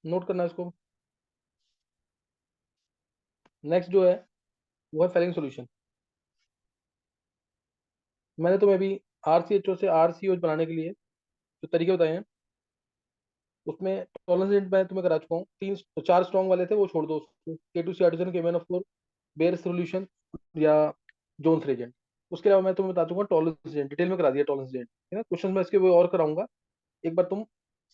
Note करना है इसको। नेक्स्ट जो है वो है फेलिंग सॉल्यूशन। मैंने तुम्हें अभी आरसीएचओ से आरसीओ बनाने के लिए जो तरीके बताए हैं, उसमें टॉलरेंस मैं तुम्हें करा चुका हूँ। तीन चार स्ट्रॉन्ग वाले थे वो छोड़ दो, उसको के टू सी आर्टिजन, के मैन ऑफ फोर, बेयर सोल्यूशन या जोन्स रेजेंट। उसके अलावा मैं तुम्हें बता दूंगा टॉलरेंस रेजेंट, डिटेल में करा दिया टॉलरेंस रेजेंट है ना। क्वेश्चन मैं इसके वो और कराऊंगा। एक बार तुम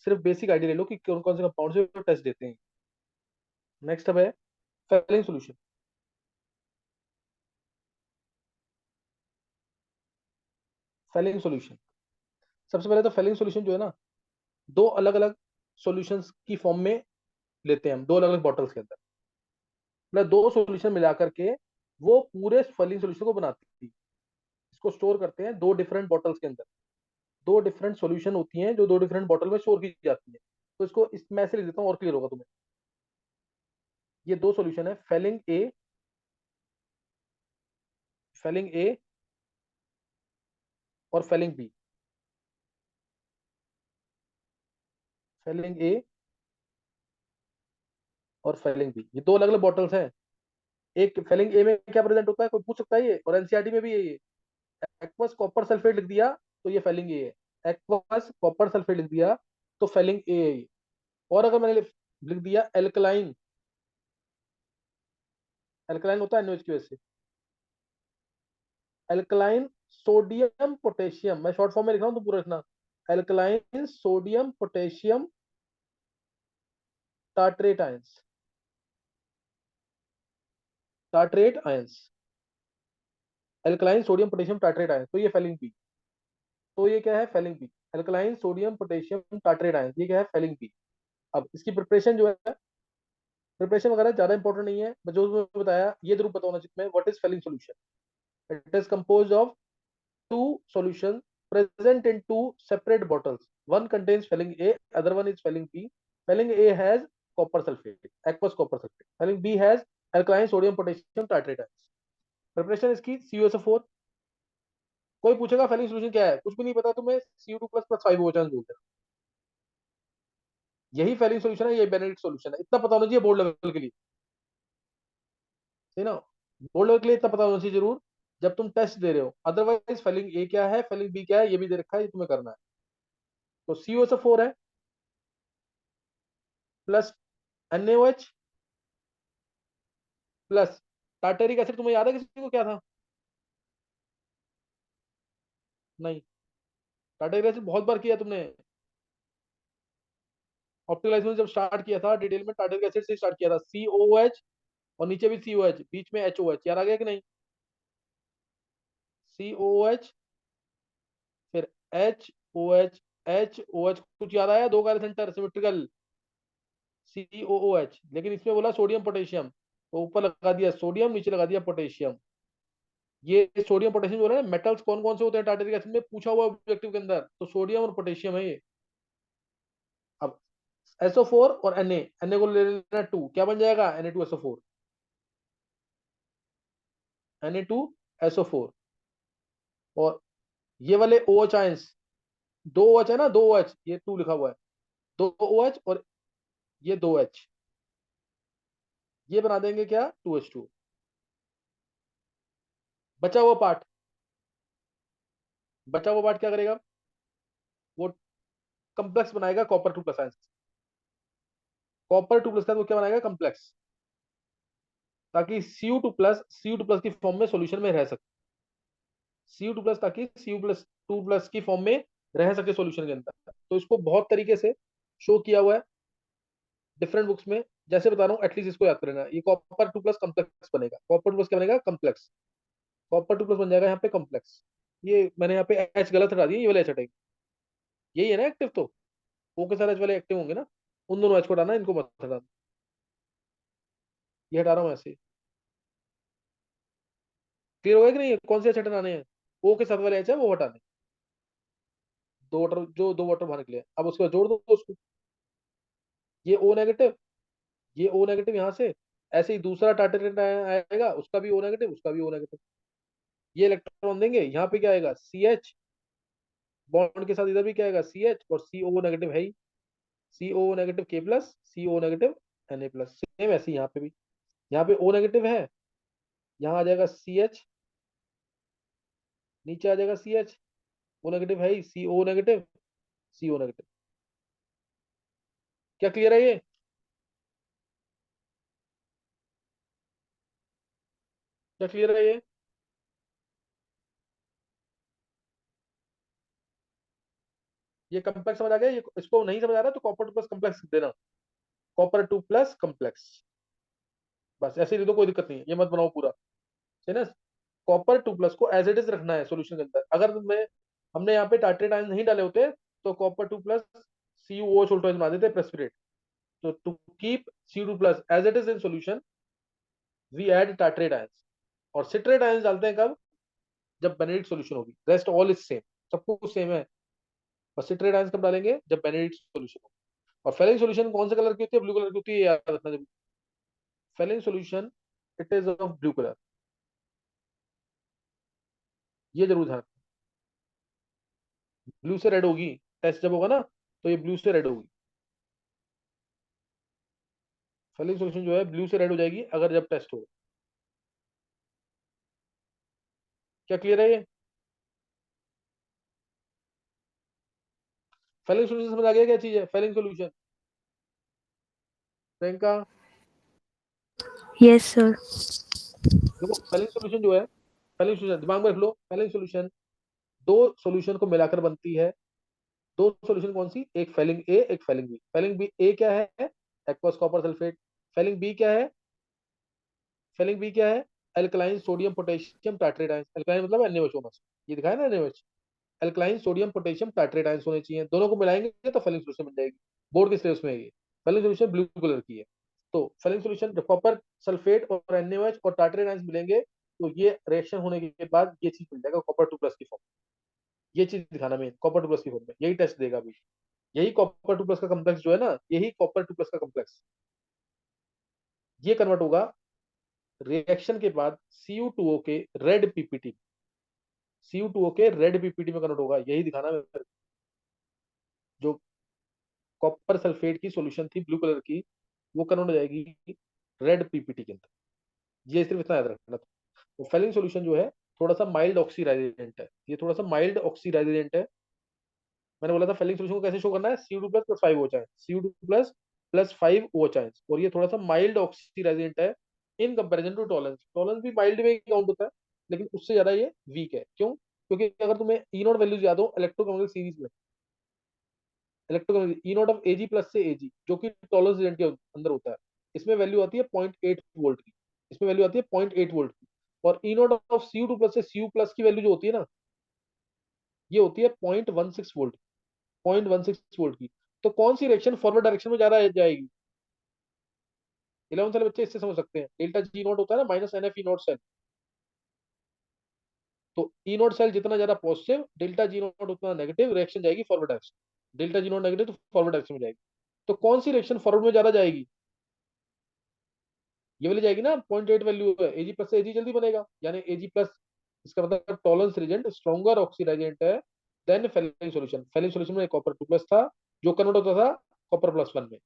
सिर्फ बेसिक आइडिया ले लो कि कौन कौन से कंपाउंड से टेस्ट देते हैं। नेक्स्ट अब है फेलिंग सोल्यूशन। फेलिंग सॉल्यूशन, सबसे पहले तो फेलिंग सॉल्यूशन जो है ना, दो अलग अलग सॉल्यूशंस की फॉर्म में लेते हैं हम, दो अलग अलग बॉटल्स के अंदर। मतलब दो सॉल्यूशन मिला करके वो पूरे फेलिंग सॉल्यूशन को बनाती है। इसको स्टोर करते हैं दो डिफरेंट बॉटल्स के अंदर। दो डिफरेंट सॉल्यूशन होती हैं जो दो डिफरेंट बॉटल में स्टोर की जाती है। तो इसको इसमें ऐसे लिख देता हूँ और क्लियर होगा तुम्हें। ये दो सॉल्यूशन है, फेलिंग ए, फेलिंग ए और फेलिंग बी। फेलिंग ए और फेलिंग बी, ये दो अलग अलग बॉटल्स हैं। एक फेलिंग ए में क्या प्रेजेंट होता है, कोई पूछ सकता है ये, और एनसीईआरटी में भी ये एक्वस कॉपर सल्फेट लिख दिया तो ये फेलिंग ए है। एक्वस कॉपर सल्फेट लिख दिया तो फेलिंग ए है ये। और अगर मैंने लिख दिया एल्कलाइन, एल्कलाइन होता है NaOH की वजह से, एल्कलाइन सोडियम पोटेशियम, मैं शॉर्ट फॉर्म में लिख रहा हूँ तो पूरा लिखना, alkaline sodium potassium tartrate ions, tartrate ions, alkaline sodium potassium tartrate ions, तो ये फेलिंग बी। तो ये क्या है, Fehling B. Alkaline sodium potassium tartrate ions, ये क्या है, फेलिंग बी। अब इसकी प्रिपरेशन जो है, प्रिपरेशन वगैरह ज्यादा इंपॉर्टेंट नहीं है, जो मैंने बताया ये जरूर पता होना चाहिए। What is Fehling solution? It is composed of two solutions present in two separate bottles. One contains phelling A, other one is phelling B. Phelling A has copper sulfate, aqueous copper sulfate. Phelling B has alkaline sodium potassium tartrate ions. Preparation इसकी CuSO4। कोई पूछेगा Fehling solution क्या है, कुछ भी नहीं पता तुम्हें, Cu2 प्लस प्लस 5 OH बोलते हैं, यही फेलिंग सोल्यूशन है, ये बेनेडिक्ट सोल्यूशन है। इतना पता होना चाहिए बोर्ड लेवल के लिए, सही ना। बोर्ड लेवल के लिए इतना पता होना चाहिए जरूर जब तुम टेस्ट दे रहे हो। अदरवाइज फेलिंग ए क्या है, फेलिंग बी क्या है, ये भी दे रखा है, ये तुम्हें करना है। तो CuSO4 है plus NaOH plus tartaric acid. तुम्हें याद है किसी को क्या था? नहीं, टार्टेरिक एसिड बहुत बार किया तुमने। ऑप्टिकलाइज में जब स्टार्ट किया था डिटेल में, टार्टेरिक एसिड से स्टार्ट किया था, COOH और नीचे भी COH, बीच में HOH, याद आ गया कि नहीं? COOH, फिर HOH कुछ याद आया? दो कार्य सेंटर सिमेट्रिकल, COOH। लेकिन इसमें बोला सोडियम पोटेशियम, तो ऊपर लगा दिया सोडियम, नीचे लगा दिया पोटेशियम। ये सोडियम पोटेशियम जो है ना, मेटल्स कौन कौन से होते हैं टार्टेरिक एसिड में, पूछा हुआ ऑब्जेक्टिव के अंदर, तो सोडियम और पोटेशियम है ये। अब SO4 और Na को ले लेना टू, क्या बन जाएगा, Na2SO4, Na2SO4। और ये वाले OH आयंस, दो OH है ना, दो OH, ये टू लिखा हुआ है, दो OH और ये दो H, ये बना देंगे क्या, 2H2। बचा हुआ पार्ट, बचा हुआ पार्ट क्या करेगा, वो कंप्लेक्स बनाएगा copper 2 plus ions. Copper 2 plus का वो क्या बनाएगा, कम्प्लेक्स, ताकि Cu2 प्लस की फॉर्म में सॉल्यूशन में रह सके। Cu2 प्लस, ताकि Cu2 प्लस की फॉर्म में रह सके सॉल्यूशन के अंदर। तो इसको बहुत तरीके से शो किया हुआ है डिफरेंट बुक्स में। जैसे बता रहा हूँ, एटलीस्ट इसको याद कर लेना, ये कॉपर 2 प्लस कम्प्लेक्स बनेगा, कॉपर 2 प्लस क्या बनेगा, कम्प्लेक्स। कॉपर 2 प्लस बन जाएगा यहाँ पे कम्प्लेक्स। ये मैंने यहाँ पे एच गलत हटा दिया, ये वाला एच हटाएंगे। यही है ना एक्टिव, तो ओ के साथ एच वाले एक्टिव होंगे ना, उन दोनों एच को हटाना, इनको मत हटाना। ये हटा रहा हूँ ऐसे। क्लियर हो गया कि नहीं, कौन से एच हटाने हैं? ओ के साथ वाले एच है वो हटाने, दो वाटर, जो दो वाटर बाहर निकले। अब उसके बाद जोड़ दो उसको, ये ओ नेगेटिव, ये ओ नेगेटिव यहाँ से, ऐसे ही दूसरा टार्टेट आएगा, उसका भी ओ नेगेटिव, उसका भी ओ नेगेटिव। ये इलेक्ट्रॉन देंगे, यहाँ पे क्या आएगा, CH, बॉन्ड के साथ इधर भी क्या आएगा, CH, और CO नेगेटिव है ही। CO negative K plus, CO negative Na plus. Same ऐसे यहाँ पे भी, यहाँ पे O नेगेटिव है, यहाँ आ जाएगा CH, नीचे आ जाएगा CH, O नेगेटिव है ही, CO नेगेटिव, CO नेगेटिव। क्या क्लियर है ये? क्या क्लियर है ये? ये कॉम्प्लेक्स समझ आ गया? ये इसको नहीं समझ आ रहा तो कॉपर टू प्लस कॉम्प्लेक्स देना, कॉपर टू प्लस कॉम्प्लेक्स, बस ऐसे ही दे दो, कोई दिक्कत नहीं है, ये मत बनाओ पूरा, है ना। कॉपर टू प्लस को एज इट इज रखना है सॉल्यूशन के अंदर। अगर तुम्हें हमने यहाँ पे टार्ट्रेट आयन नहीं डाले होते तो कॉपर टू प्लस CuO उल्टा बना देते प्रेसिपिटेट। तो to keep Cu2 plus as it is in solution we add tartrate ions. और सिट्रेट आयंस डालते हैं कब? जब बेनेडिक्ट सॉल्यूशन होगी। रेस्ट ऑल इज सेम, सब कुछ सेम है। और सिट्रेट आयंस कब डालेंगे? जब बेनेडिक्ट सॉल्यूशन होगी। और फेलिंग सॉल्यूशन कौन से कलर की होती है? ब्लू कलर की होती है, याद रखना जब। Fehling solution it is of blue colour, ये जरूर ध्यान। ब्लू से रेड होगी, टेस्ट जब होगा ना तो ये ब्लू से रेड होगी। फेलिंग सॉल्यूशन जो है ब्लू से रेड हो जाएगी अगर जब टेस्ट होगा। क्या क्लियर है ये? फेलिंग सॉल्यूशन समझ आ गया क्या चीज है Fehling solution? Priyanka, yes sir. देखो फेलिंग सॉल्यूशन जो है, फेलिंग सॉल्यूशन दिमाग में रख लो। फेलिंग सॉल्यूशन दो सॉल्यूशन को मिलाकर बनती है। दो सॉल्यूशन कौन सी? एक फेलिंग ए, एक Fehling B. Fehling B A क्या है? Aqueous copper sulphate. Fehling B क्या है? फेलिंग बी क्या है? Alkaline sodium potassium titrate ions. Alkaline मतलब NaOH होना चाहिए, ये दिखाया ना NaOH। Alkaline sodium potassium titrate ions होने चाहिए, दोनों को मिलाएंगे तो फेलिंग सॉल्यूशन बन जाएगी। बोर्ड के स्टेज में है ये। फेलिंग सॉल्यूशन ब्लू कलर की है। तो फेलिंग सॉल्यूशन जब कॉपर सल्फेट और NaOH और टाइट्रेट आयंस मिलेंगे तो ये रिएक्शन होने के बाद ये चीज मिल जाएगा कॉपर टू प्लस की फॉर्म। ये चीज दिखाना मेन, कॉपर टू प्लस की फॉर्म में यही टेस्ट देगा अभी। यही कॉपर टू प्लस का कम्प्लेक्स जो है ना, यही कॉपर टू प्लस का कम्प्लेक्स, ये कन्वर्ट होगा रिएक्शन के बाद Cu2O के रेड पीपीटी, Cu2O के रेड पीपीटी में कन्वर्ट होगा। यही दिखाना है। जो कॉपर सल्फेट की सॉल्यूशन थी ब्लू कलर की, वो कन्वर्ट हो जाएगी रेड पीपीटी के अंदर। ये सिर्फ इतना याद रखना था। तो फेलिंग सॉल्यूशन जो है थोड़ा सा माइल्ड ऑक्सीडाइजेंट है, ये थोड़ा सा माइल्ड ऑक्सीडाइजेंट है। मैंने बोला था फेलिंग सॉल्यूशन को कैसे शो करना है? Cu2 plus plus 5 OH, Cu2 plus plus 5 OH। और ये थोड़ा सा माइल्ड ऑक्सीडाइजेंट है in comparison to Tollens. Tollens भी माइल्ड में काउंट होता है, लेकिन उससे ज्यादा ये वीक है। क्यों? क्योंकि अगर तुम्हें ई नॉट वैल्यूज याद हो इलेक्ट्रोकेमिकल सीरीज में, electrochemical E not of Ag plus से Ag जो कि टॉलरेंस रीजन के अंदर होता है, इसमें वैल्यू आती है 0.8 वोल्ट की, इसमें वैल्यू आती है 0.8 वोल्ट की। और ई नॉट ऑफ Cu2 प्लस से Cu प्लस की वैल्यू जो होती है ना, ये होती है 0.16 वोल्ट, 0.16 वोल्ट की। तो कौन सी रिएक्शन फॉरवर्ड डायरेक्शन में ज्यादा जाएगी? 11 साल बच्चे इससे समझ सकते हैं। डेल्टा G नॉट होता है ना, minus NF E naught cell. तो ई नॉट सेल जितना ज्यादा पॉजिटिव, डेल्टा G नॉट उतना नेगेटिव, रिएक्शन जाएगी forward direction. Delta G naught negative तो फॉरवर्ड डायरेक्शन में जाएगी। तो कौन सी रिएक्शन फॉरवर्ड में ज्यादा जाएगी? ये वाली जाएगी ना, 0.8 वैल्यू है। Ag प्लस से Ag जल्दी बनेगा, यानी Ag प्लस, इसका मतलब टॉलरेंस रीजेंट स्ट्रॉन्गर ऑक्सीडाइजेंट है than Fehling solution. Fehling solution में कॉपर 2 प्लस था जो कन्वर्ट होता था कॉपर प्लस 1 में।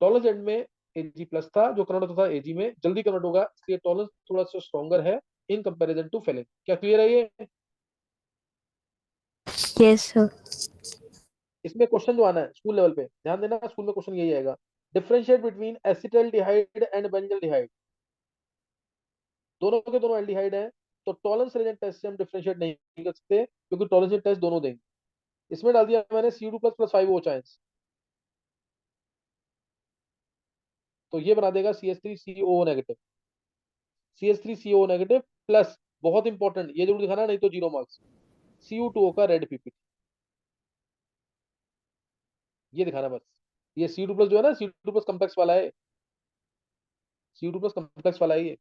टॉलरेंस एंड में Ag प्लस था जो कन्वर्ट होता था Ag में, जल्दी कन्वर्ट होगा, इसलिए टॉलरेंस थोड़ा सा स्ट्रॉन्गर है इन कंपैरिजन टू फेलिंग। क्या क्लियर है ये? Yes sir. इसमें क्वेश्चन जो आना है स्कूल लेवल पे, ध्यान देना, स्कूल में क्वेश्चन यही आएगा। Differentiate between acetaldehyde and benzaldehyde. दोनों के दोनों एल्डिहाइड हैं, तो टॉलरेंस रीजन टेस्ट से हम डिफरेंशिएट नहीं कर सकते क्योंकि टॉलरेंस टेस्ट दोनों देंगे। इसमें डाल दिया मैंने Cu2 plus plus 5 OH ions, तो ये बना देगा CH3COO negative, CH3COO negative plus, बहुत इंपॉर्टेंट ये जरूर दिखाना नहीं तो 0 मार्क्स, Cu2O का रेड पीपी, ये दिखाना बस। ये Cu2 प्लस जो है ना, Cu2 प्लस कम्प्लेक्स वाला है, Cu2 प्लस कम्प्लेक्स वाला है ये।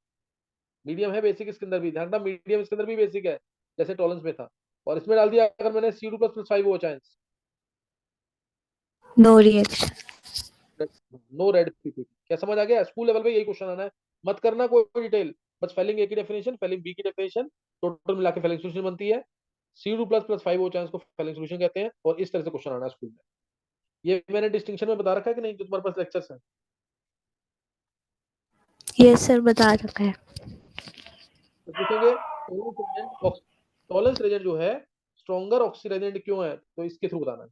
मीडियम है बेसिक इसके अंदर भी, ध्यान रखना मीडियम इसके अंदर भी बेसिक है जैसे टॉलरेंस में था। और इसमें डाल दिया अगर मैंने Cu2 plus plus 5 OH ions, no reaction. No red PP. क्या समझ आ गया? स्कूल लेवल पे यही क्वेश्चन आना है, मत करना कोई डिटेल, बस फेलिंग ए की डेफिनेशन, फेलिंग बी की डेफिनेशन, टोटल मिला के फेलिंग सॉल्यूशन बनती है। Cu2 plus plus 5 OH ions को फेलिंग सॉल्यूशन कहते हैं, और इस तरह से क्वेश्चन आना है स्कूल में। ये मैंने डिस्टिंक्शन में बता रखा है कि नहीं, जो तुम्हारे पास लेक्चर्स है? यस सर, बता रखा है। तो पूछेंगे टॉलेंस रीजन जो है स्ट्रॉन्गर ऑक्सीडाइजेंट क्यों है, तो इसके थ्रू बताना है।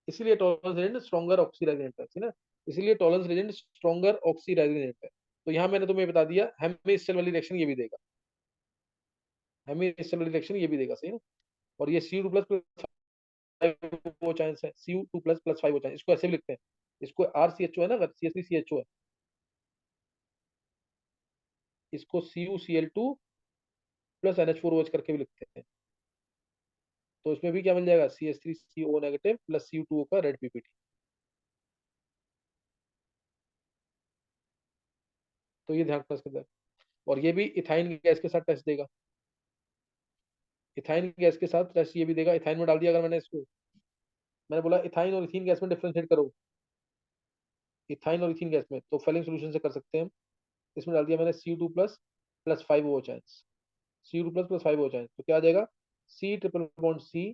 इसीलिए Tollens agent stronger oxidizing agent है ना, इसीलिए Tollens agent stronger oxidizing agent है। तो यहाँ मैंने तुम्हें बता दिया हेमी वाली रिएक्शन ये भी देगा, हेमी वाली रिएक्शन ये भी देगा, सही ना। और ये Cu2+5 वो चांस है, Cu2++5 वो चांस, इसको ऐसे भी लिखते हैं, इसको RCHO है ना, अगर CH3CHO है, इसको CuCl2+NH4OH करके भी लिखते हैं। तो इसमें भी क्या मिल जाएगा, CH3CO नेगेटिव प्लस Cu2O का रेड पीपीटी। तो ये ध्यान रखना इसके अंदर। और ये भी इथाइन गैस के साथ टेस्ट देगा, इथाइन गैस के साथ टेस्ट ये भी देगा। इथाइन में डाल दिया अगर मैंने इसको, मैंने बोला इथाइन और इथीन गैस में डिफरेंशिएट करो, इथाइन और इथीन गैस में, तो फेलिंग सोल्यूशन से कर सकते हैं हम। इसमें डाल दिया मैंने Cu2++5 OH, Cu2++5 OH, तो क्या आ जाएगा, C++C,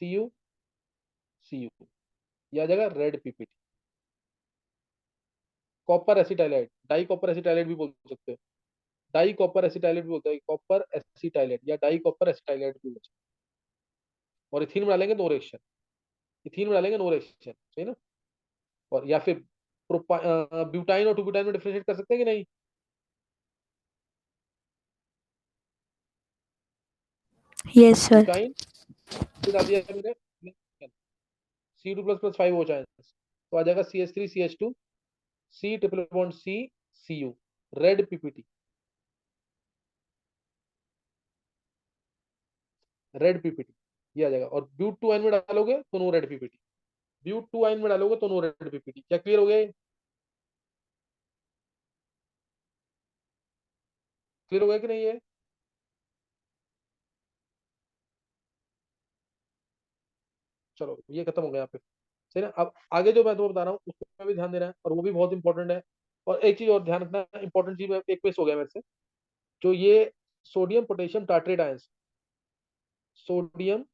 Cu, Cu, ये आ जाएगा red PPT. Copper acetylide, di copper acetylide भी बोल सकते हो, डाई कॉपर एसिटाइलाइड भी बोलते हैं, कॉपर एसिटाइलाइड या डाई कॉपर एसिटाइलाइड भी बोलते हैं। और इथीन में डालेंगे नो रिएक्शन, इथीन में डालेंगे नो रिएक्शन, सही ना। और या फिर ब्यूटाइन और 2 ब्यूटाइन में डिफरेंशिएट कर सकते हैं कि नहीं। Yes sir. ब्यूटाइन डाल दिया मैंने, Cu2++5 हो जाए तो आ जाएगा CH3CH2 C++C Cu, red PPT, red PPT ये आ जाएगा। और ब्यूट टू आइन में डालोगे तो no red PPT, but two yne में डालोगे तो नो रेड पीपीटी। क्या क्लियर हो गया, क्लियर हो गया कि नहीं है? चलो ये खत्म हो गया यहाँ पे, सही ना। अब आगे जो मैं तुम्हें बता रहा हूँ उसमें भी ध्यान देना है, और वो भी बहुत इंपॉर्टेंट है। और एक चीज और ध्यान रखना, इंपॉर्टेंट चीज एक मिस हो गया मेरे से, जो ये sodium potassium tartrate ions, sodium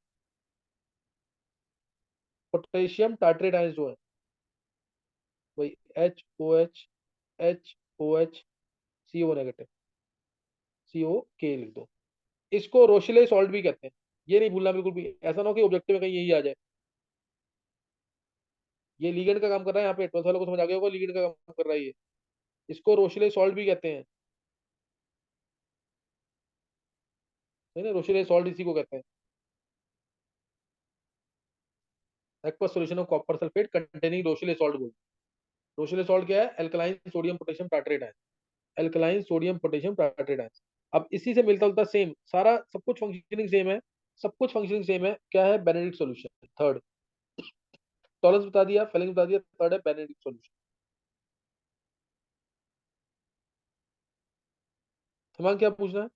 potassium tartrate ions जो है, वही HOH HOH CO negative, CO K लिख दो। इसको रोशिले सॉल्ट भी कहते हैं, ये नहीं भूलना बिल्कुल भी, ऐसा ना हो कि ऑब्जेक्टिव में कहीं यही आ जाए। ये लीगेंड का काम कर रहा है, यहाँ पे 12th वालों को समझ आ गया होगा, लीगेंड का काम कर रहा है ये। इसको रोशिले सॉल्ट भी कहते हैं, है ना, रोशिले सॉल्ट इसी को कहते हैं, aqueous solution of copper sulphate containing Rochelle salt बोल। रोशिले सॉल्ट क्या है, एल्कलाइन सोडियम पोटेशियम टार्ट्रेट है, एल्कलाइन सोडियम पोटेशियम टार्ट्रेट है। अब इसी से मिलता जुलता सेम सारा सब कुछ फंक्शनिंग सेम है, सब कुछ फंक्शनिंग सेम है। क्या है, बेनेडिक्ट सॉल्यूशन थर्ड, टॉलरेंस बता दिया, फेलिंग बता दिया, थर्ड है बेनेडिक्ट सॉल्यूशन। दिमाग क्या पूछना है?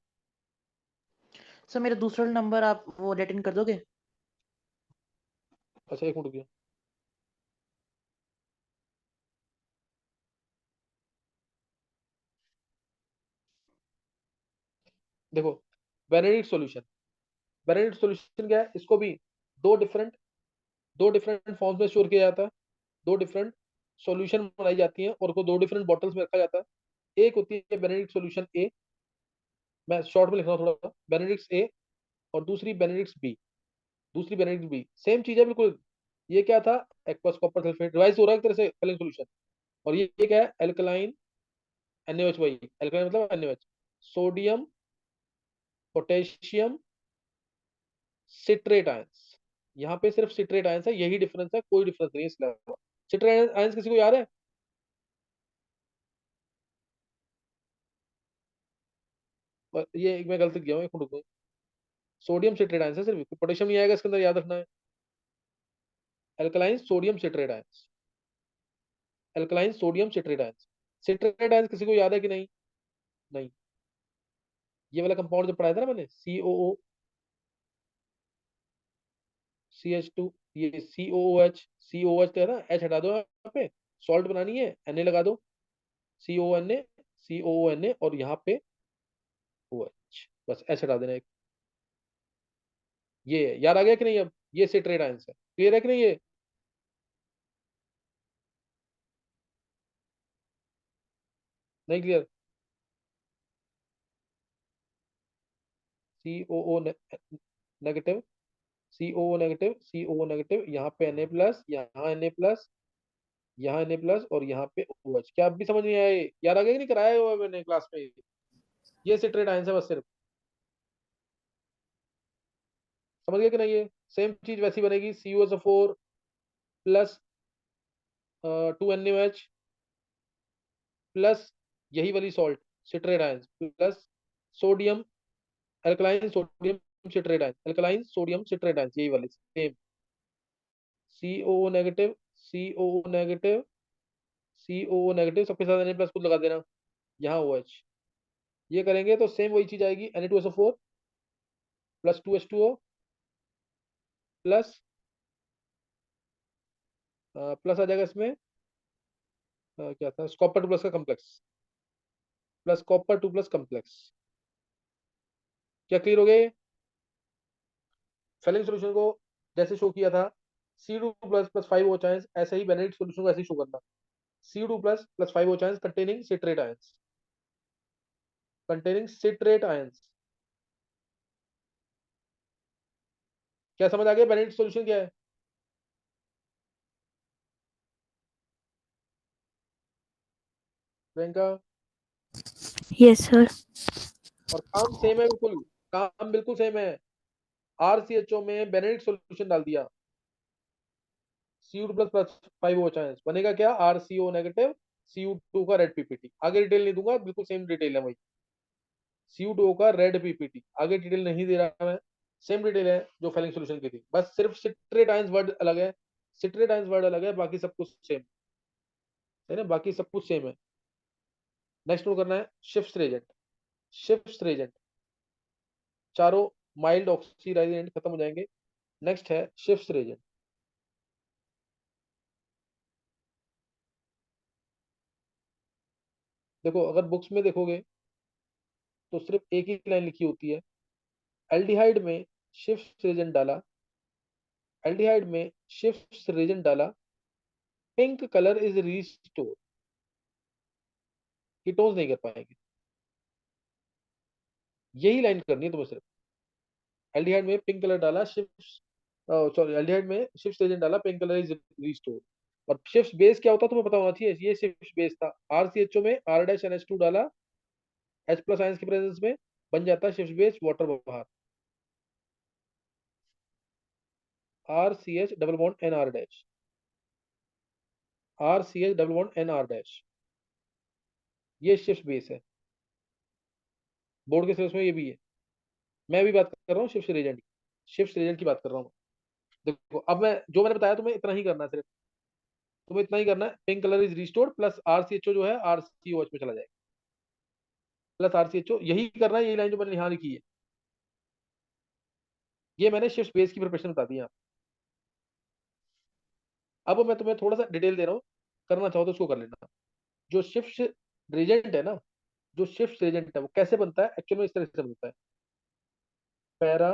सर मेरा दूसरा नंबर आप वो लेट इन कर दोगे? अच्छा एक मिनट रुकिए, देखो बेनेडिक्ट सॉल्यूशन, बेनेडिक्ट सॉल्यूशन क्या है, इसको भी दो डिफरेंट दो डिफरेंट फॉर्म्स में स्टोर किया जाता है, दो डिफरेंट सॉल्यूशन बनाई जाती हैं और उसको दो डिफरेंट बॉटल्स में रखा जाता है। एक होती है बेनेडिक्ट सॉल्यूशन ए, मैं शॉर्ट में लिख रहा हूँ थोड़ा, बेनेडिक्ट ए, और दूसरी बेनेडिक्ट बी, दूसरी बेनेडिक्ट बी, सेम चीज है बिल्कुल। ये क्या था, एक्वस कॉपर सल्फेट, रिवाइज हो रहा है एक तरह से फैलिंग सॉल्यूशन। और ये क्या है, एल्कलाइन NaOH, वही एल्कलाइन मतलब NaOH, sodium potassium citrate ions. यहाँ पे सिर्फ सिट्रेट आयंस है, यही डिफरेंस है, कोई डिफरेंस नहीं है इसके अलावा। सिट्रेट आयंस किसी को याद है? ये एक मैं गलती किया हूँ, एक मिनट, सोडियम सिट्रेट आयंस है सिर्फ, पोटेशियम नहीं आएगा इसके अंदर, याद रखना है। Alkaline sodium citrate ions, alkaline sodium citrate ions. Citrate ions किसी को याद है कि नहीं? नहीं। ये वाला कंपाउंड जो पढ़ाया था ना मैंने, COO CH2, ये COOH तो है ना, H हटा दो यहाँ पे, सॉल्ट बनानी है Na लगा दो, CONA और यहाँ पे OH, बस H हटा देना एक। ये याद आ गया कि नहीं अब, ये सिट्रेट आयंस है, क्लियर है कि नहीं ये? नहीं क्लियर? सी ओ ओ नेगेटिव, सी ओ नेगेटिव, सी ओ नेगेटिव, यहाँ पे Na प्लस, यहाँ Na प्लस, यहाँ Na प्लस और यहाँ पे OH। क्या अब भी समझ नहीं आया? यार आगे नहीं कराया हुआ मैंने क्लास में? ये सिट्रेट आयन है बस सिर्फ, समझ गए कि नहीं? ये सेम चीज वैसी बनेगी, CuSO4 प्लस 2NaOH प्लस यही वाली salt citrate ion plus sodium, alkaline sodium citrate ion, alkaline sodium citrate ion, यही वाली same. COO negative, COO negative, COO negative, सबके साथ Na प्लस खुद लगा देना, यहाँ OH। ये करेंगे तो सेम वही चीज आएगी, Na2SO4 plus 2H2O plus plus आ जाएगा इसमें क्या था, कॉपर 2 प्लस का complex, plus copper 2 plus complex. क्या क्लियर हो गए? फेलिंग सॉल्यूशन को जैसे शो किया था C2 प्लस प्लस 5 OH, ऐसे ही बेनेडिक्ट सॉल्यूशन को ऐसे ही शो करना, C2 plus plus 5 OH containing citrate ions, containing citrate ions. क्या समझ आ गया बेनेडिक्ट सॉल्यूशन क्या है? प्रियंका? Yes sir. और काम सेम है बिल्कुल, काम बिल्कुल सेम है। RCHO में बेनेडिक्ट सॉल्यूशन डाल दिया, CU2 प्लस प्लस 5 OH बनेगा क्या, RCO नेगेटिव, CU2 का रेड पीपीटी। आगे डिटेल नहीं दूंगा, बिल्कुल सेम डिटेल है वही, CU2 का रेड पीपीटी, आगे डिटेल नहीं दे रहा मैं, सेम डिटेल है जो फेलिंग सॉल्यूशन की थी, बस सिर्फ सिट्रेट आयंस वर्ड अलग है, सिट्रेट आयंस वर्ड अलग है, बाकी सब कुछ सेम है ना, बाकी सब कुछ सेम है। नेक्स्ट नोट करना है शिफ्ट रिएजेंट, शिफ्ट रिएजेंट, चारों माइल्ड ऑक्सीडाइजेंट खत्म हो जाएंगे। नेक्स्ट है शिफ्ट रिएजेंट। देखो अगर बुक्स में देखोगे तो सिर्फ एक ही लाइन लिखी होती है, एल्डिहाइड में शिफ्ट रिएजेंट डाला, एल्डिहाइड में शिफ्ट रिएजेंट डाला, pink colour is restore, ketones नहीं कर पाएंगे। यही लाइन करनी है तुम्हें सिर्फ, एल्डिहाइड में पिंक कलर डाला, शिफ्ट, सॉरी एल्डिहाइड में शिफ्ट रिएजेंट डाला, पिंक कलर इज रीस्टोर। और शिफ्ट बेस क्या होता है तुम्हें पता होना चाहिए, ये शिफ्ट बेस था। RCHO में R डैश NH2 डाला, H प्लस आयंस की प्रेजेंस में बन जाता है शिफ्ट बेस वाटर बाहर, RCH double bond NR dash, RCH double bond NR dash, ये शिफ्ट बेस है। बोर्ड के सिलेबस में ये भी है। मैं भी बात कर रहा हूँ शिफ्ट रिएजेंट की, शिफ्ट रिएजेंट की बात कर रहा हूँ। देखो अब मैं जो मैंने बताया तुम्हें इतना ही करना है सिर्फ, तुम्हें इतना ही करना है, pink colour is restored plus RCHO जो है RCOH में चला जाएगा, प्लस RCHO, यही करना है, यही लाइन जो मैंने यहाँ लिखी है। ये मैंने शिफ्ट बेस की प्रिपरेशन बता दी है। अब मैं तुम्हें थोड़ा सा डिटेल दे रहा हूँ, करना चाहो तो उसको कर लेना। जो शिफ्ट रिएजेंट है ना, जो शिफ्ट रिएजेंट है वो कैसे बनता है एक्चुअल में, इस तरह से बनता है, पैरा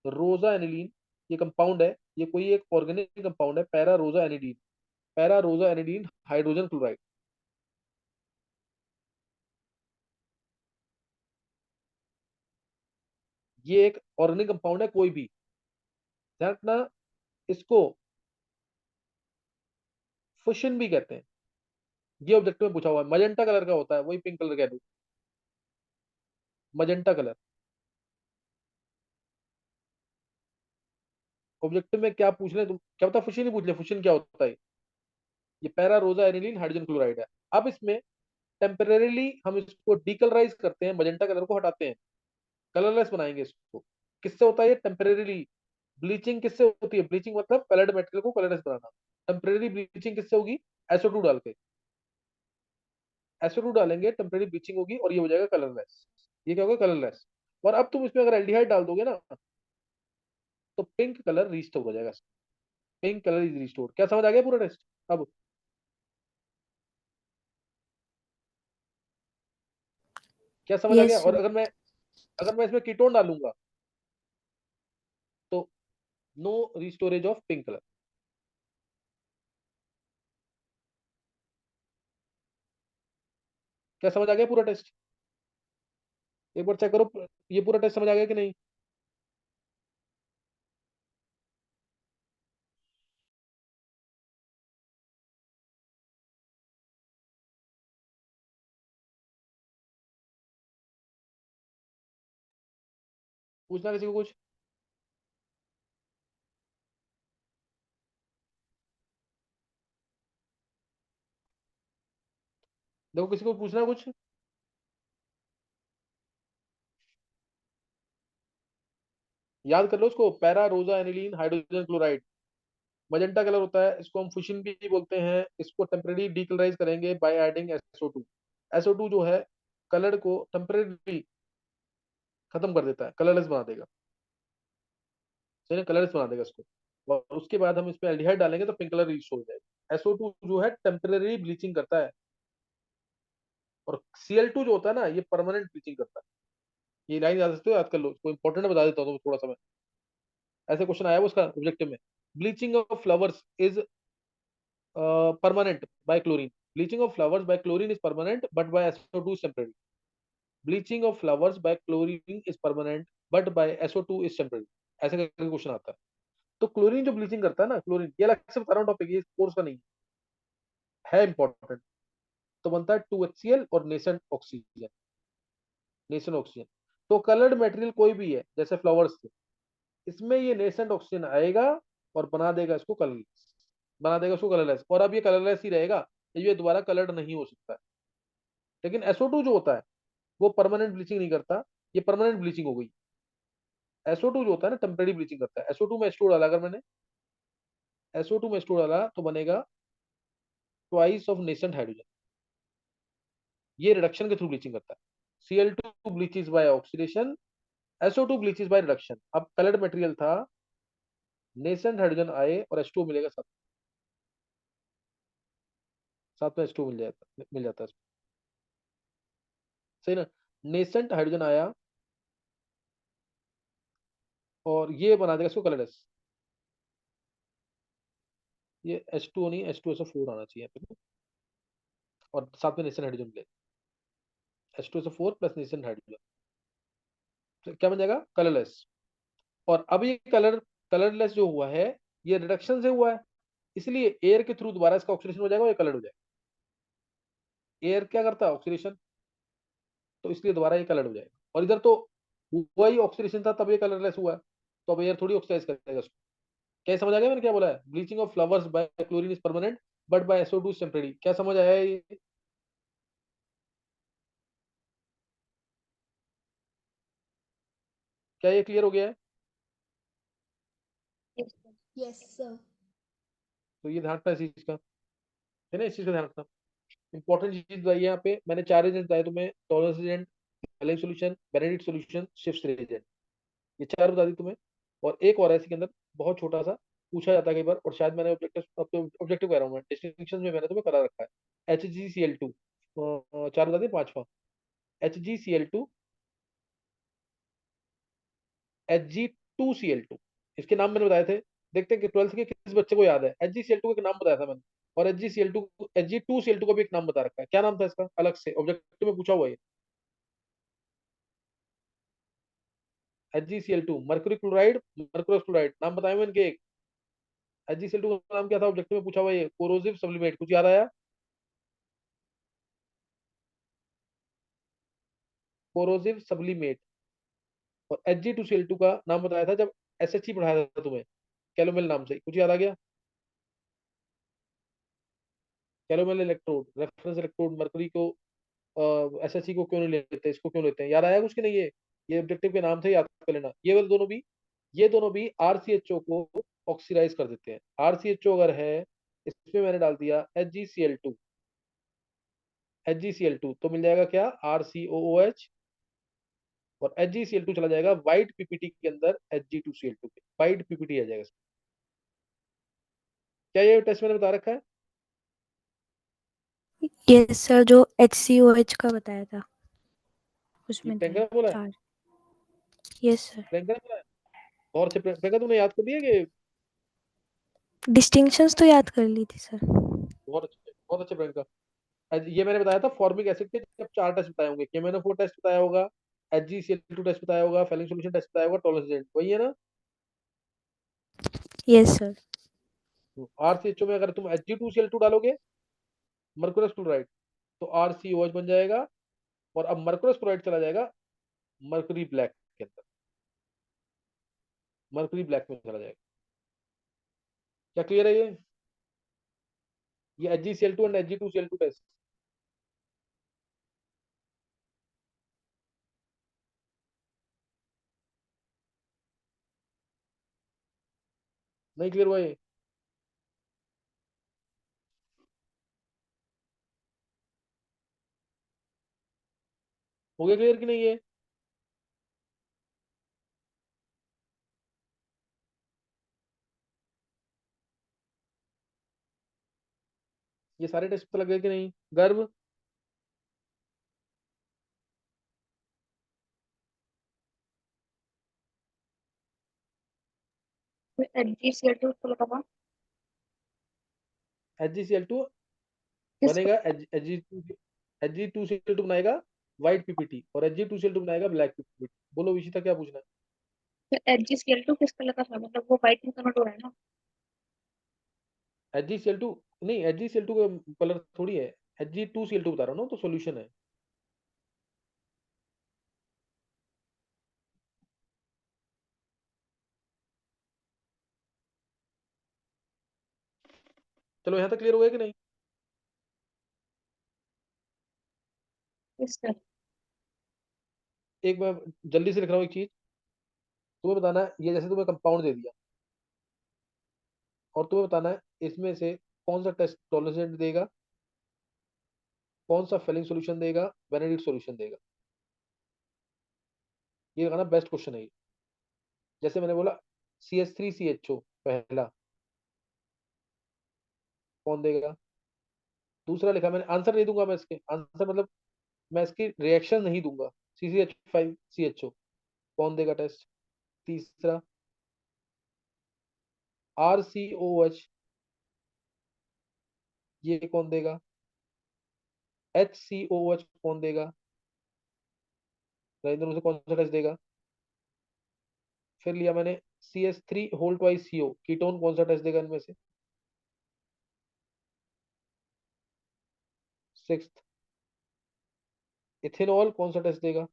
रोजा एनिलीन, ये कंपाउंड है, ये कोई एक ऑर्गेनिक कंपाउंड है, पैरा रोजा एनिलीन, पैरा रोजा एनिलीन हाइड्रोजन क्लोराइड। ये एक ऑर्गेनिक कंपाउंड है कोई भी, ध्यान रखना, इसको फुशन भी कहते हैं। ये ऑब्जेक्ट में पूछा हुआ है, मजेंटा कलर का होता है, वही पिंक कलर कह दो, मजेंटा कलर। ऑब्जेक्टिव में क्या पूछ रहे तुम, क्या पता फुशन ही पूछ ले, फुशन क्या होता है। ये पैरा रोजा एनिलीन हाइड्रोजन क्लोराइड है। अब इसमें टेम्परेरीली हम इसको डीकलराइज करते हैं, मजेंटा कलर को हटाते हैं, कलरलेस बनाएंगे इसको। किससे होता है ये टेम्परेरीली? ब्लीचिंग किससे होती है? ब्लीचिंग मतलब कलर्ड मेटेरियल को कलरलेस बनाना। टेम्परेरी ब्लीचिंग किससे होगी? SO2 डाल के, SO2 डालेंगे, टेम्परेरी ब्लीचिंग होगी और ये हो जाएगा कलरलेस। ये क्या होगा? कलरलेस। और अब तुम इसमें अगर एल्डिहाइड डाल दोगे ना तो पिंक कलर रिस्टोर हो जाएगा, पिंक कलर इज रिस्टोर। क्या समझ आ गया पूरा टेस्ट? अब क्या समझ आ गया? यस और सर। अगर मैं इसमें कीटोन डालूंगा तो नो रिस्टोरेज ऑफ पिंक कलर। क्या समझ आ गया पूरा टेस्ट? एक बार चेक करो, ये पूरा टेस्ट समझ आ गया कि नहीं? पूछना किसी को कुछ? देखो किसी को पूछना है कुछ? याद कर लो उसको, पैरा रोजा aniline hydrogen chloride. Magenta colour होता है, इसको हम फुशिन भी बोलते हैं। इसको टेम्परेरी डीकलराइज करेंगे बाय एडिंग SO2। SO2 जो है कलर को टेम्परेरी खत्म कर देता है, कलरलेस बना देगा। सही ना, कलरलेस बना देगा इसको। और उसके बाद हम इसमें एल्डिहाइड डालेंगे तो पिंक कलर रिस्टोर हो जाएगा। SO2 जो है टेम्परेरी ब्लीचिंग करता है, और Cl2 जो होता है ना, ये परमानेंट ब्लीचिंग करता है। ये लाइन याद रखते हो, याद कर लो, इसको इंपॉर्टेंट बता देता हूँ थोड़ा सा मैं। ऐसे क्वेश्चन आया वो उसका ऑब्जेक्टिव में। Bleaching of flowers is permanent by chlorine. Bleaching of flowers by chlorine is permanent, but by SO2 is temporary. Bleaching of flowers by chlorine is permanent, but by SO2 is temporary. ऐसे करके question आता है। तो chlorine जो bleaching करता है ना, chlorine, ये अलग से बता रहा हूँ टॉपिक, ये कोर्स का नहीं है इंपॉर्टेंट। तो बनता है 2HCl और नेसेंट ऑक्सीजन। Nascent oxygen. तो कलर्ड मटेरियल कोई भी है जैसे फ्लावर्स थे, इसमें ये नेसेंट ऑक्सीजन आएगा और बना देगा इसको कलरलेस, बना देगा उसको कलरलेस। और अब ये कलरलेस ही रहेगा, ये दोबारा कलर्ड नहीं हो सकता है। लेकिन SO2 जो होता है वो परमानेंट ब्लीचिंग नहीं करता, ये परमानेंट ब्लीचिंग हो गई। SO2 जो होता है ना, टेम्परेरी ब्लीचिंग करता है। SO2 में H2 डाला, अगर मैंने SO2 में H2 डाला तो बनेगा ट्वाइस ऑफ नेसेंट हाइड्रोजन। ये रिडक्शन के थ्रू ब्लीचिंग करता है। Cl2 bleaches by oxidation, SO2 bleaches by reduction. अब कलर्ड मटेरियल था, नेसेंट हाइड्रोजन आए और H2 मिलेगा साथ, साथ में H2 मिल जाता है। सही ना, नेसेंट हाइड्रोजन आया और ये बना देगा इसको कलरलेस। ये H2 नहीं, H2SO4 आना चाहिए यहाँ पे, और साथ में नेसेंट हाइड्रोजन मिलेगा। H2SO4 प्लस नेसेंट हाइड्रोजन, तो क्या बन जाएगा? कलरलेस। और अब ये कलरलेस जो हुआ है, ये रिडक्शन से हुआ है, इसलिए एयर के थ्रू दोबारा इसका ऑक्सीडेशन हो जाएगा और ये कलर हो जाएगा। एयर क्या करता है? ऑक्सीडेशन। तो इसलिए दोबारा ये कलर हो जाएगा। और इधर तो हुआ ही ऑक्सीडेशन था, तब ये कलरलेस हुआ है, तो अब एयर थोड़ी ऑक्सीडाइज करेगा उसको। क्या समझ आ गया मैंने क्या बोला है? Bleaching of flowers by chlorine is permanent, but by SO2 is temporary. क्या समझ आया ये? क्या ये क्लियर हो गया है? Yes, sir. तो ये ध्यान रखना इस चीज का, है ना, इस चीज का ध्यान रखना। इंपॉर्टेंट चीज बताइए यहाँ पे, मैंने 4 एजेंट बताए तुम्हें: tolerance agent, hailing solution, Benedict solution, shift agent. ये 4 बता दी तुम्हें। और एक और है इसके अंदर, बहुत छोटा सा, पूछा जाता है कई बार, और शायद मैंने ऑब्जेक्टिव कह रहा हूँ मैं, डिस्टिंक्शन में मैंने तुम्हें करा रखा है। HgCl2, 4 बता दिए, पांचवा HgCl2, Hg2Cl2, इसके नाम मैंने बताए थे। देखते हैं कि 12th के किस बच्चे को याद है। HgCl2 का नाम बताया था मैंने, और Hg2Cl2 का भी एक नाम बता रखा है। क्या नाम था इसका? अलग से ऑब्जेक्टिव में पूछा हुआ है। HgCl2, mercury chloride, mercurous chloride, नाम बताए मैंने इनके एक। HgCl2 का नाम क्या था? ऑब्जेक्टिव में पूछा हुआ है। कोरोसिव सब्लिमेट, कुछ याद आया? Corrosive sublimate. और Hg2Cl2 का नाम बताया था जब SHE पढ़ाया था तुम्हें, कैलोमेल नाम से, कुछ याद आ गया? कैलोमेल इलेक्ट्रोड, रेफरेंस इलेक्ट्रोड, मरकरी को SHE को क्यों नहीं लेते, इसको क्यों लेते हैं? याद आया कुछ कि नहीं? ये ऑब्जेक्टिव के नाम थे, याद कर लेना। ये वाले दोनों भी, ये दोनों भी RCHO को ऑक्सीडाइज कर देते हैं। RCHO अगर है, इसमें मैंने डाल दिया HgCl2, HgCl2 तो मिल जाएगा क्या? RCOOH। और HgCl2 चला जाएगा व्हाइट पीपीटी के अंदर Hg2Cl2 के, व्हाइट पीपीटी आ जाएगा इसमें। क्या ये टेस्ट मैंने बता रखा है? यस सर, जो HCOH का बताया था ये उसमें थे प्रियंका ने बोला है? 4। Yes sir. प्रियंका ने बोला है? और अच्छे प्रियंका, तुमने याद कर दिया कि? डिस्टिंक्शंस तो याद कर ली थी सर। बहुत अच्छे प्रियंका। ये मैंने बताया था फॉर्मिक एसिड के जब 4 टेस्ट बताए होंगे, KMnO4 टेस्ट बताया होगा, HgCl2 टेस्ट बताया होगा, फेलिंग सॉल्यूशन टेस्ट बताया होगा, टॉलरेंस, वही है ना। Yes sir. RCHO में अगर तुम Hg2Cl2 डालोगे, मर्कुरस क्लोराइड, तो RCOH बन जाएगा, और अब मर्कुरस क्लोराइड चला जाएगा मर्करी ब्लैक के अंदर, मर्करी ब्लैक में चला जाएगा। क्या क्लियर है ये HgCl2 एंड Hg2Cl2 टेस्ट। नहीं क्लियर हुआ ये? हो गया क्लियर कि नहीं ये सारे टेस्ट पता लग गए कि नहीं? गर्भ, HgCl2 को लगा HgCl2 किस बनेगा, Hg2Cl2 बनाएगा व्हाइट पीपीटी, और Hg2Cl2 बनाएगा ब्लैक पीपीटी। बोलो विशिता क्या पूछना HgCl2 किस कलर का था, मतलब वो व्हाइट में कन्वर्ट हो रहा है ना। है? Hg Cl2 नहीं, Hg Cl2 का कलर थोड़ी है, Hg2Cl2 बता रहा हूँ ना, तो सॉल्यूशन है। चलो यहाँ तक क्लियर हो गया कि नहीं? Yes sir. एक मैं जल्दी से लिख रहा हूँ एक चीज, तुम्हें बताना है, ये जैसे तुम्हें कंपाउंड दे दिया, और तुम्हें बताना है इसमें से कौन सा टेस्ट टॉलरेंस देगा, कौन सा फेलिंग सॉल्यूशन देगा, बेनेडिक्ट सॉल्यूशन देगा। ये लगाना बेस्ट क्वेश्चन है ये। जैसे मैंने बोला CH3CHO पहला, कौन देगा? दूसरा लिखा मैंने, आंसर नहीं दूंगा मैं इसके, आंसर मतलब मैं इसकी रिएक्शन नहीं दूंगा। CCH5CHO कौन देगा टेस्ट? तीसरा RCOH, ये कौन देगा? HCOH कौन देगा? इन दोनों में से कौन सा टेस्ट देगा? फिर लिया मैंने CH3 होल 2CO, कीटोन कौन सा टेस्ट देगा इनमें से? सिक्स्थ, इथेनॉल कौन सा टेस्ट देगा?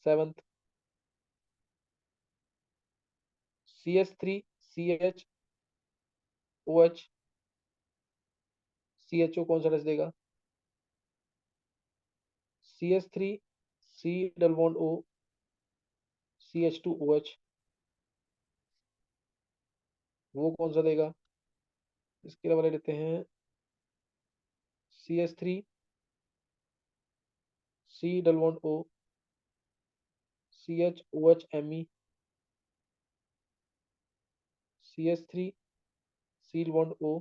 सेवंथ, CH3CHOH, CHO कौन सा टेस्ट देगा? CH3C double bond O, CH2OH, वो कौन सा देगा? इसके अलावा ले लेते हैं CH3C double bond O, CHOHMe, CH3C double bond O,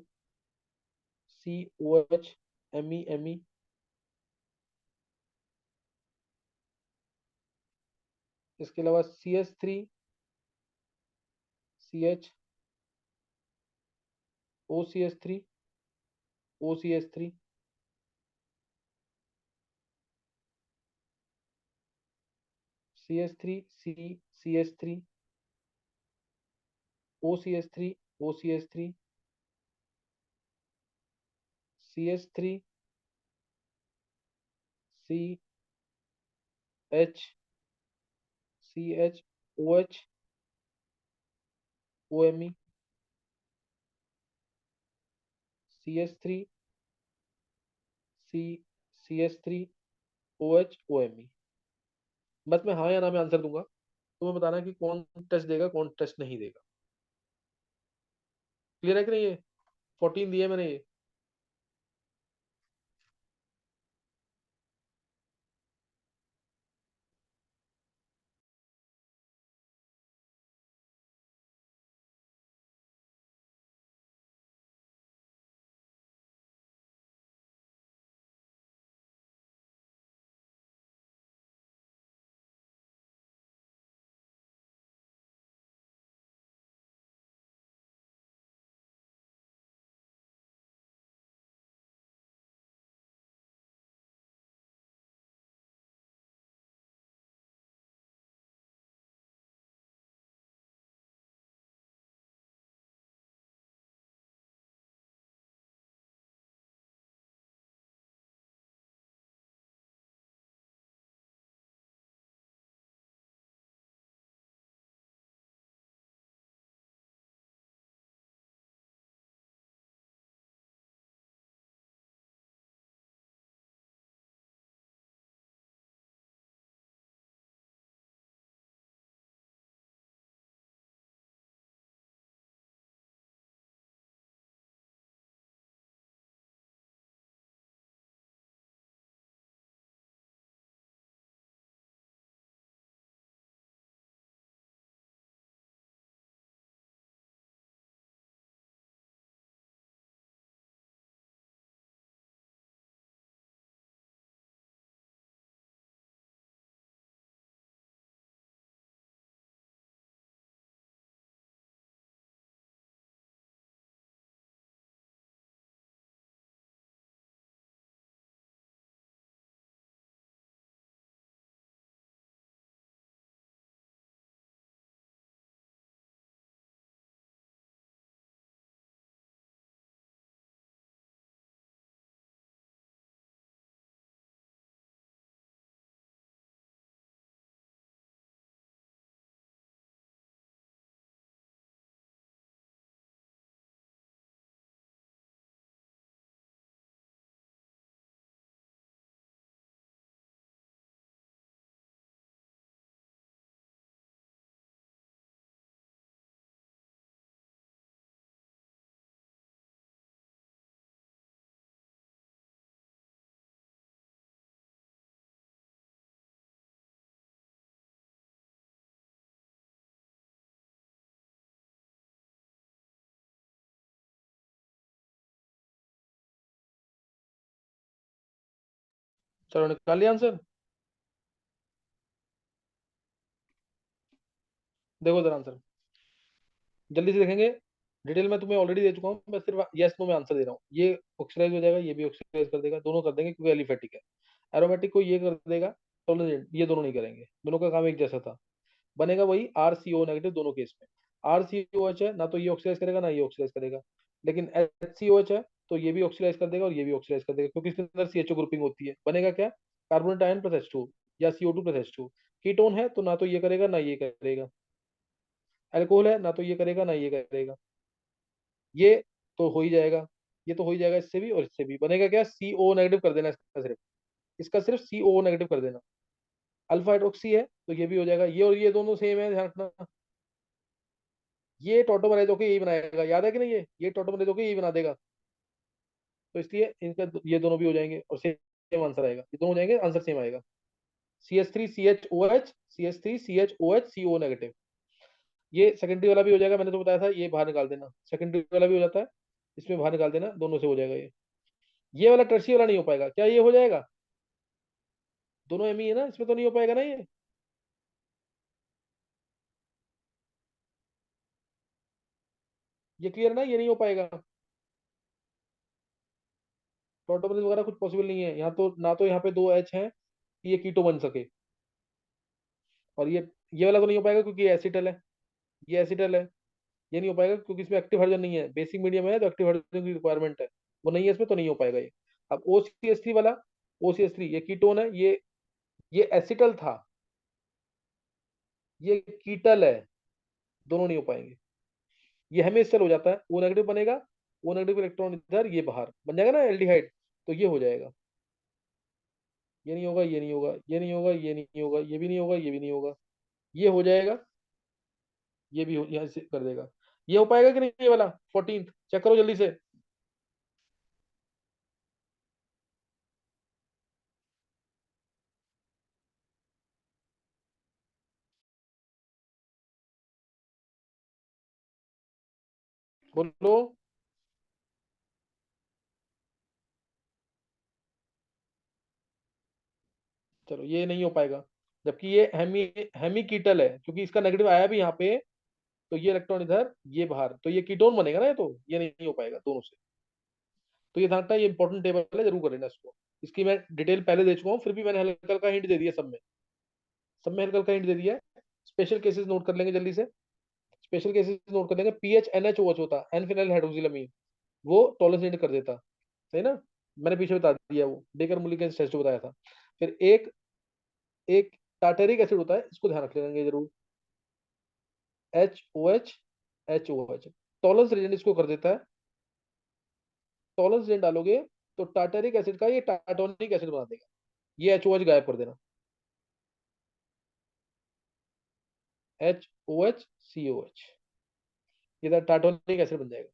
COHMe, इसके अलावा CH3CHOCH3OCH3, CH3CCH3OCH3, CH3CHOHOME, CH3CCH3OHOME। बस मैं हाँ या ना में आंसर दूंगा, तुम्हें बताना है कि कौन टेस्ट देगा, कौन टेस्ट नहीं देगा। क्लियर है कि नहीं ये? 14 दिए मैंने ये। चलो निकाल लिया आंसर। देखो जरा आंसर जल्दी से देखेंगे। डिटेल में तुम्हें ऑलरेडी दे चुका हूँ, मैं सिर्फ यस नो में आंसर दे रहा हूँ। ये ऑक्सीडाइज हो जाएगा, ये भी ऑक्सीडाइज कर देगा, दोनों कर देंगे क्योंकि एलिफेटिक है। एरोमेटिक को ये कर देगा, टॉलरेंट ये दोनों नहीं करेंगे, दोनों का काम एक जैसा था। बनेगा वही RCO नेगेटिव दोनों केस में। RCOH है ना, तो ये ऑक्सीडाइज करेगा ना ये ऑक्सीडाइज करेगा। लेकिन HCOH है तो ये भी ऑक्सीडाइज कर देगा और ये भी ऑक्सीडाइज कर देगा, क्योंकि इसके अंदर CHO ग्रुपिंग होती है। बनेगा क्या, कार्बोनेट आयन प्लस H2 या CO2 प्लस H2। कीटोन है तो ना तो ये करेगा ना ये करेगा। अल्कोहल है ना तो ये करेगा ना ये करेगा। ये तो हो ही जाएगा, ये तो हो ही जाएगा इससे भी और इससे भी। बनेगा क्या, CO नेगेटिव कर देना इसका सिर्फ CO नेगेटिव कर देना। अल्फा हाइड्रोक्सी है तो ये भी हो जाएगा, ये और ये दोनों सेम है, ध्यान रखना। ये टोटोमरेज होकर यही बनाएगा, याद है कि नहीं, ये टोटोमरेज होकर यही बना देगा। तो इसलिए इनका ये दोनों भी हो जाएंगे और सेम आंसर आएगा, ये दोनों हो जाएंगे, आंसर सेम आएगा। CH3CHOH CH3CHOH CO negative. ये सेकेंडरी वाला भी हो जाएगा, मैंने तो बताया था, ये बाहर निकाल देना। सेकेंडरी वाला भी हो जाता है, इसमें बाहर निकाल देना, दोनों से हो जाएगा ये वाला टर्शी वाला नहीं हो पाएगा। क्या ये हो जाएगा, दोनों एम ही है ना, इसमें तो नहीं हो पाएगा ना ये क्लियर ना, ये नहीं हो पाएगा। टोटोमरेज वगैरह कुछ पॉसिबल नहीं है यहाँ तो, ना तो यहाँ पे दो H हैं कि ये कीटो बन सके। और ये वाला तो नहीं हो पाएगा क्योंकि ये एसिटल है, ये एसिटल है। ये नहीं हो पाएगा क्योंकि इसमें एक्टिव हाइड्रोजन नहीं है, बेसिक मीडियम है तो एक्टिव हाइड्रोजन की रिक्वायरमेंट है, वो नहीं है इसमें, तो नहीं हो पाएगा ये। अब OCH3 वाला, OCH3 ये कीटोन है, ये एसिटल था, ये कीटल है, दोनों नहीं हो पाएंगे। ये हेमिस्टर हो जाता है, O नेगेटिव बनेगा, O नेगेटिव इलेक्ट्रॉन इधर, ये बाहर बन जाएगा ना एल्डिहाइड, तो ये हो जाएगा। ये नहीं होगा, ये नहीं होगा, ये नहीं होगा, ये नहीं होगा, ये भी नहीं होगा, ये भी नहीं होगा, ये हो जाएगा, ये भी यहाँ से कर देगा। ये हो पाएगा कि नहीं, ये वाला 14th चेक करो जल्दी से। बोलो। चलो ये नहीं हो पाएगा, जबकि ये हेमी कीटल है, क्योंकि इसका नेगेटिव आया भी यहाँ पे, तो ये इलेक्ट्रॉन इधर ये बाहर, तो ये कीटोन बनेगा ना, ये तो ये नहीं हो पाएगा दोनों से। तो ये ध्यान, ये इंपॉर्टेंट टेबल है, जरूर कर लेना इसको। इसकी मैं डिटेल पहले दे चुका हूँ, फिर भी मैंने हल्का हल्का हिंट दे दिया सब में हल्का हल्का हिंट दे दिया है। स्पेशल केसेस नोट कर लेंगे जल्दी से, स्पेशल केसेस नोट कर लेंगे। PHNH OH होता, एन फिनाइल हाइड्रोक्सिलामीन, वो टॉलरेंस कर देता, सही ना, मैंने पीछे बता दिया, वो डेकर मुलिकेंस टेस्ट बताया था। फिर एक एक टार्टेरिक एसिड होता है, इसको ध्यान रख लेंगे जरूर, HOH टॉलरेंस रीजन इसको कर देता है। टॉलरेंस रीजन डालोगे तो टार्टेरिक एसिड का ये टार्टोनिक एसिड बना देगा, ये HOH गायब कर देना, HOHCOH, ये टार्टोनिक एसिड बन जाएगा,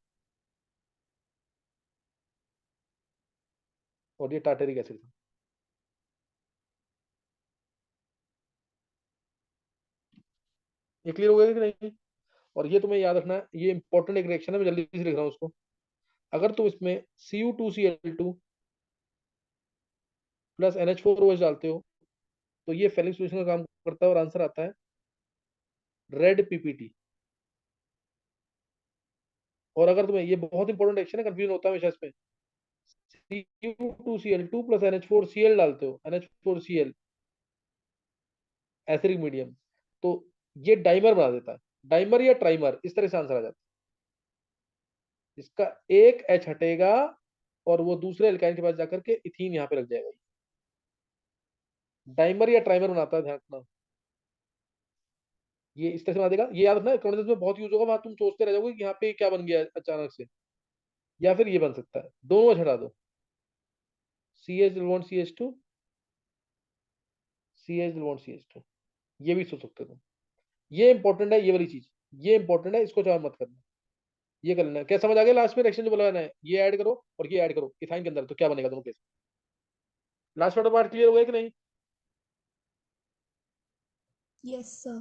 और ये टार्टेरिक एसिड था। ये क्लियर हो गया कि नहीं। और ये तुम्हें याद रखना है, ये इंपॉर्टेंट एक रिएक्शन है, मैं जल्दी से लिख रहा हूँ उसको। अगर तुम इसमें Cu2Cl2 प्लस NH4OH डालते हो तो ये फेलिक सॉल्यूशन का काम करता है, और आंसर आता है रेड PPT। और अगर तुम्हें, ये बहुत इंपॉर्टेंट रिएक्शन है, कंफ्यूजन होता है हमेशा इसमें, Cu2Cl2 प्लस NH4Cl डालते हो, NH4Cl एसिडिक मीडियम, तो ये डाइमर बना देता है, डाइमर या ट्राइमर, इस तरह से आंसर आ जाता है। इसका एक H हटेगा और वो दूसरे एल्काइन के पास जाकर के इथीन यहाँ पे लग जाएगा, डाइमर या ट्राइमर बनाता है, ध्यान रखना। ये इस तरह से बना देगा, ये याद रखना, इलेक्ट्रॉनिक्स में बहुत यूज होगा, वहां तुम सोचते रह जाओगे कि यहाँ पे क्या बन गया अचानक से, या फिर ये बन सकता है, दोनों हटा दो, CH CH ये भी सोच सकते हो तुम। ये इंपॉर्टेंट है, ये वाली चीज, ये इंपॉर्टेंट है, इसको चाहे मत करना, ये कर लेना। क्या समझ आ गया लास्ट में रिएक्शन जो बोला है, ये ऐड करो और ये ऐड करो इथाइन के अंदर, तो क्या बनेगा दोनों केस। लास्ट वाला पार्ट क्लियर हो गया कि नहीं। Yes, sir.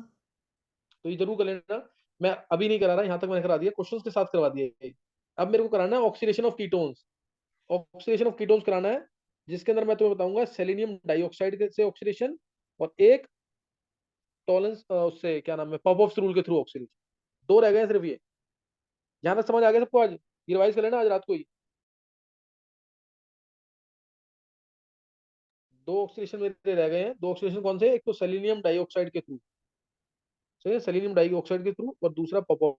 तो ये जरूर कर लेना, मैं अभी नहीं करा रहा, यहाँ तक मैंने करा दिया, क्वेश्चंस के साथ करवा दिया। अब मेरे को कराना है oxidation of ketones, oxidation of ketones कराना है। जिसके अंदर मैं तुम्हें बताऊंगा सेलेनियम डाइऑक्साइड से ऑक्सीडेशन, और एक टॉलेंस उससे क्या नाम है पॉप रूल के थ्रू ऑक्सीडेशन। दो रह गए हैं सिर्फ ये। यहां तक समझ आ गया सबको? आज ये रिवाइज कर लेना आज रात को ही। दो ऑक्सीडेशन मेरे रह गए हैं। दो ऑक्सीडेशन कौन से? एक तो सेलेनियम डाइऑक्साइड के थ्रू, सही है, सेलेनियम डाइऑक्साइड के थ्रू, और दूसरा पॉप